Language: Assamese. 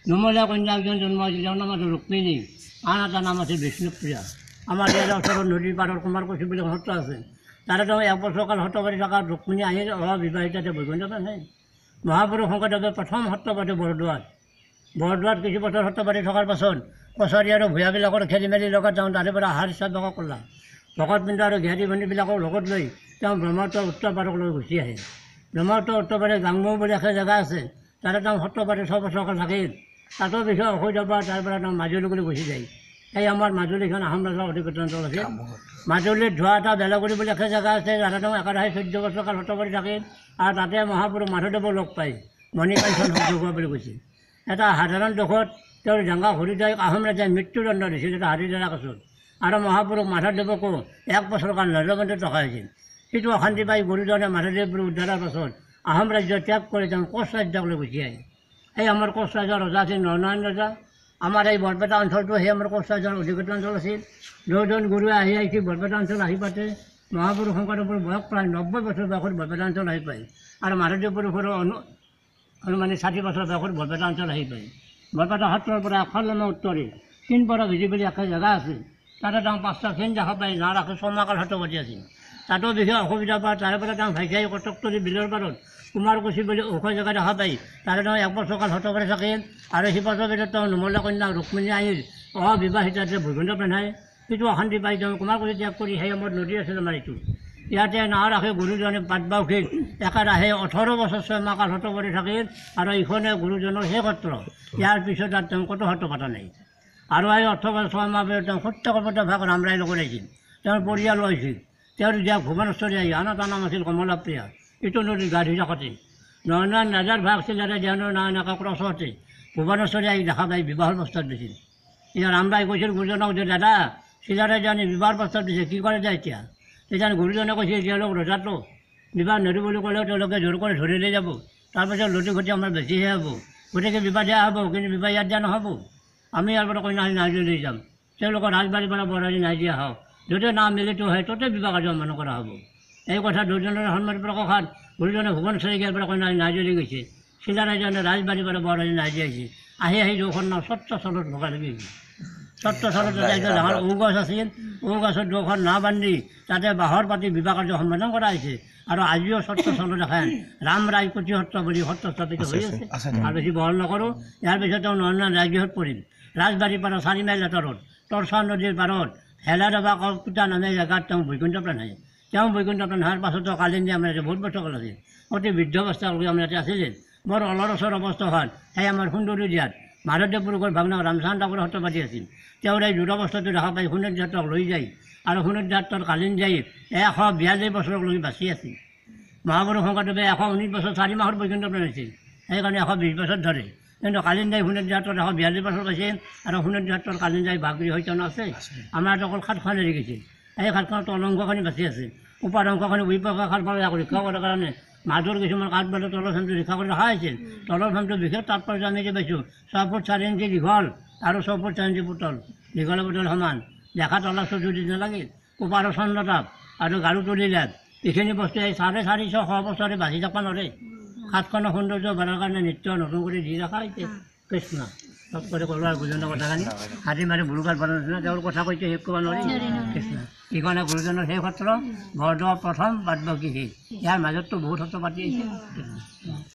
নুমলীয়া কন্যা একজন জন্ম হৈছিল, তেওঁৰ নাম আছিল ৰুক্মিণী, আন এটা নাম আছিল বিষ্ণুপ্ৰিয়া। আমাৰ ইয়াৰ ওচৰৰ নদীৰ পাৰৰ কুমাৰকুছি বুলি সত্ৰ আছে, তাতে তেওঁ 1 বছৰ কাল সত্ৰ পাতি থকা ৰুক্মিণী আহি অবিবাহিতাতে বৈকুণ্ঠ নাই। মহাপুৰুষ শংকৰদেৱে প্ৰথম সত্ৰ পাতে বৰদোৱাত কিছু বছৰ সত্ৰ পাতি থকাৰ পাছত কছাৰী আৰু ভূঞাবিলাকৰ খেলি মেলি লগত তেওঁ তাৰে পৰা আহাৰ হিচাপ ভকত কৰলা। ভকত পিণ্ড আৰু জ্ঞাতি বন্ধুবিলাকৰ লগত লৈ তেওঁ ব্ৰহ্মপুত্ৰৰ উত্তৰ পাৰলৈ গুচি আহে। ব্ৰহ্মপুত্ৰৰ উত্তৰ পাৰে গাংমৌ বুলি এখন জেগা আছে, তাতে তেওঁ সত্ৰ পাতি 6 বছৰ কাল থাকিল। তাতো বিষয়ে অসুবিধা পৰা তাৰ পৰা তেওঁ মাজুলীলৈ গুচি যায়। এই আমাৰ মাজুলীখন আহোম ৰাজৰ অধিকৃত অঞ্চল আছিল। মাজুলীত ধোৱা এটা বেলগুৰি বুলি এখন জেগা আছে, তাতে তেওঁ একেৰাহে 14 বছৰ কাল সত্ৰ পাতি থাকিল। আৰু তাতে মহাপুৰুষ মাধৱদেৱক লগ পাই মণিকাঞ্চন যোগোৱা বুলি কৈছিল। এটা সাধাৰণ দুখত তেওঁৰ জাংগা হৰিদায়ক আহোম ৰাজাই মৃত্যুদণ্ড দিছিল, এটা হাৰিদাৰা কাছত। আৰু মহাপুৰুষ মাধৱদেৱকো 1 বছৰ কাল নৰবন্দীত ৰখা হৈছিল। সেইটো অশান্তি পাই গুৰুজনে মাধৱদেৱৰ উদ্ধাৰৰ পাছত আহোম ৰাজ্য ত্যাগ কৰি তেওঁ কোচ ৰাজ্যলৈ গুচি আহে। এই আমাৰ কোচ ৰাজ্যৰ ৰজা আছিল নৰনাৰায়ণ ৰজা। আমাৰ এই বৰপেটা অঞ্চলটো সেই আমাৰ কোচ ৰাজ্যৰ অধিকৃত অঞ্চল আছিল। দুজন গুৰুৱে আহি বৰপেটা অঞ্চল আহি পাতে। মহাপুৰুষ শংকৰদেৱৰ বয়স প্ৰায় 90 বছৰ বয়সত বৰপেটা অঞ্চল আহি পায়। আৰু মাধৱদেৱ পুৰুষৰ অনুমানিক 60 বছৰ বয়সত বৰপেটা অঞ্চল আহি পায়। বৰপেটা সত্ৰৰ পৰা এফালে উত্তৰে চিনপৰা ভিজি বুলি এখন জেগা আছে, তাতে তেওঁ 5টা চিন দেখা পায়। না ৰাখে 6 মাহ কাল সত্ৰ পাতি আছিল। তাতো বিশেষ অসুবিধা পায়। তাৰে পৰা তেওঁ ভাইকাই কটকতলী বিলৰ পাৰত কুমাৰকুছি বুলি ওখ জেগা দেখা পায়। তাতে তেওঁ 1 বছৰ কাল সত্ৰ পাতি থাকিল। আৰু সেই বছৰ ভিতৰত তেওঁ নুমলীয়া কন্যা ৰুক্মিণী আহিল অবিবাহিতাতে বৈকুণ্ঠ পিন্ধাই। সেইটো অশান্তি পাই তেওঁ কুমাৰকুছি ত্যাগ কৰি সেই সময়ত নদী আছিল আমাৰ এইটো, ইয়াতে নাও ৰাখে গুৰুজনে পাটবাউসীত একেৰাহে 18 বছৰ 6 মাহ কাল সত্ৰ পাতি থাকিল। আৰু ইখনে গুৰুজনৰ সেই সত্ৰ। ইয়াৰ পিছত আৰু তেওঁ ক'তো সত্ৰ পতা নাই। আৰু এই 18 বছৰ 6 মাহ পিছত তেওঁ সত্যকল্পতা ভাগ ৰামৰাই লগত আহিছিল। তেওঁৰ পৰিয়াল হৈছিল। তেওঁৰ জীয়াক ভুৱনেশ্বৰী আহি আন এটা নাম আছিল কমলাপ্ৰিয়া। এইটো নদীত গা ধুই থাকোঁতে নৰনাৰায়ণ ৰাজাৰ ভাগ আছিল, যাতে দেওনৰ নাম এনেকুৱা ক্ৰছতে ভুৱনেশ্বৰী আহি দেখা পাই বিবাহৰ প্ৰস্তাৱ দিছিল। এতিয়া ৰামৰাই কৈছিল গুৰুজনক যে দাদা চিলাৰে জানি বিবাহৰ প্ৰস্তাৱ দিছে, কি কৰে যায় এতিয়া? তেতিয়া গুৰুজনে কৈছিল তেওঁলোক ৰজাটো বিবাহ নদী বুলি ক'লেও তেওঁলোকে জোৰ কৰি ধৰি লৈ যাব, তাৰপিছত লুটি ঘটি আমাৰ বেছিহে হ'ব। গতিকে বিবাহ দিয়া হ'ব, কিন্তু বিবাহ ইয়াত দিয়া নহ'ব। আমি ইয়াৰ পৰা কইনা নাইজি লৈ যাম। তেওঁলোকৰ ৰাজবাৰীৰ পৰা বৰালি নাই দিয়া হওক, যদি না মিলিত হয় ততে বিবাহ কাৰ্য সম্পন্ন কৰা হ'ব। এই কথা দুজনৰ সন্মতি প্ৰকাশত গুৰুজনে ভুৱনেশ্বৰী ইয়াৰ পৰা কইনা নাইজি লৈ গৈছে। চিলাৰাজনে ৰাজবাৰীৰ পৰা বৰালি নাই দিয়াইছে। আহি দুখন নাও সত্ৰ চলত ভগাই লাগি গৈছে। সত্ৰ চলত ডাঙৰ ঔ গছ আছিল, ঔ গছত 2খন নাও বান্ধি তাতে বাঁহৰ পাতি বিবাহ কাৰ্য সম্পাদন কৰা হৈছে। আৰু আজিও সত্ৰ চলত এখন ৰামৰাই কুটী সত্ৰ বুলি সত্ৰ স্থাপিত হৈ আছে। আৰু বেছি বহল নকৰোঁ। ইয়াৰ পিছত তেওঁ নৰনাৰায়ণ ৰাজগৃহত পৰিল। ৰাজবাৰীৰ পৰা 4 মাইল আঁতৰত তৰচা নদীৰ পাৰত হেলাৰ বা কলকুটা নামে জেগাত তেওঁ বৈকুণ্ঠ প্ৰাণ হয়। তেওঁ বৈকুণ্ঠ প্ৰাণ হোৱাৰ পাছতো কালিন্দী আমাৰ ইয়াতে বহুত বছৰ কাল আছিল। অতি বৃদ্ধ অৱস্থালৈকে আমাৰ ইয়াতে আছিলে। বৰ অলৰচৰ অৱস্থা হোৱাত সেই আমাৰ সুন্দৰী দিয়াত মাধৱদেৱ পুৰুষৰ ভাগনাক ৰামচান্দ ঠাকুৰে সত্ৰ পাতি আছিল। তেওঁৰ এই দুৰৱস্থাটো দেখা পাই সুনেদ্যাতক লৈ যায়। আৰু সুনেদ্যাতৰ কালিন্দিয়াই 142 বছৰলৈকে বাচি আছিল। মহাপুৰুষ শংকৰদেৱে 119 বছৰ 4 মাহৰ বৈকুণ্ঠ প্ৰাণ হৈছিল, সেইকাৰণে 120 বছৰ ধৰে। কিন্তু কালিন্দাই সুনেদ্যাতৰ 142 বছৰ পাইছিল। আৰু সুনেদ্যাতৰ কালিন্দাই ভাগৰি হয়তো আছে। আমাৰ অকল 7খন এৰি গৈছিল। এই 7খনত তল অংশখিনি বাচি আছে, ওপৰ অংশখিনি উইপকা খাল পালে ৰক্ষা কৰাৰ কাৰণে মাজৰ কিছুমান কাঠ বালে তলৰ ফামটো ৰক্ষা কৰি ৰখা হৈছিল। তলৰ ফামটো বিশেষ তাৎপৰ্য আমি যে পাইছোঁ 6 ফুট 4 ইঞ্চি দীঘল আৰু 6 ফুট 4 ইঞ্চি পুতল, দীঘল পুতল সমান দেখাত অলপ চতুৰ্দি নালাগিল। ওপাৰৰ চন্দ্ৰতাপ আৰু গাৰু তুলিলাত এইখিনি বস্তু এই 450 বছৰে বাচি থাকিব নোৱাৰে। 7খনৰ সৌন্দৰ্য বঢ়াৰ কাৰণে নিত্য নতুন কৰি দি ৰখা হৈছে। কৃষ্ণ চব কৰি ক'লো আৰু গুৰুজনৰ কথাখিনি হাতী মাৰি ভুৰুকাৰ পৰা নিচিনা তেওঁৰ কথা কৈছে শেষ কৰিব নোৱাৰি। কৃষ্ণ ইখনে গুৰুজনৰ সেই সত্ৰ বৰদোৱা প্ৰথম বাদবাকী শেষ। ইয়াৰ মাজততো বহুত সত্ৰ পাতি আহিছে।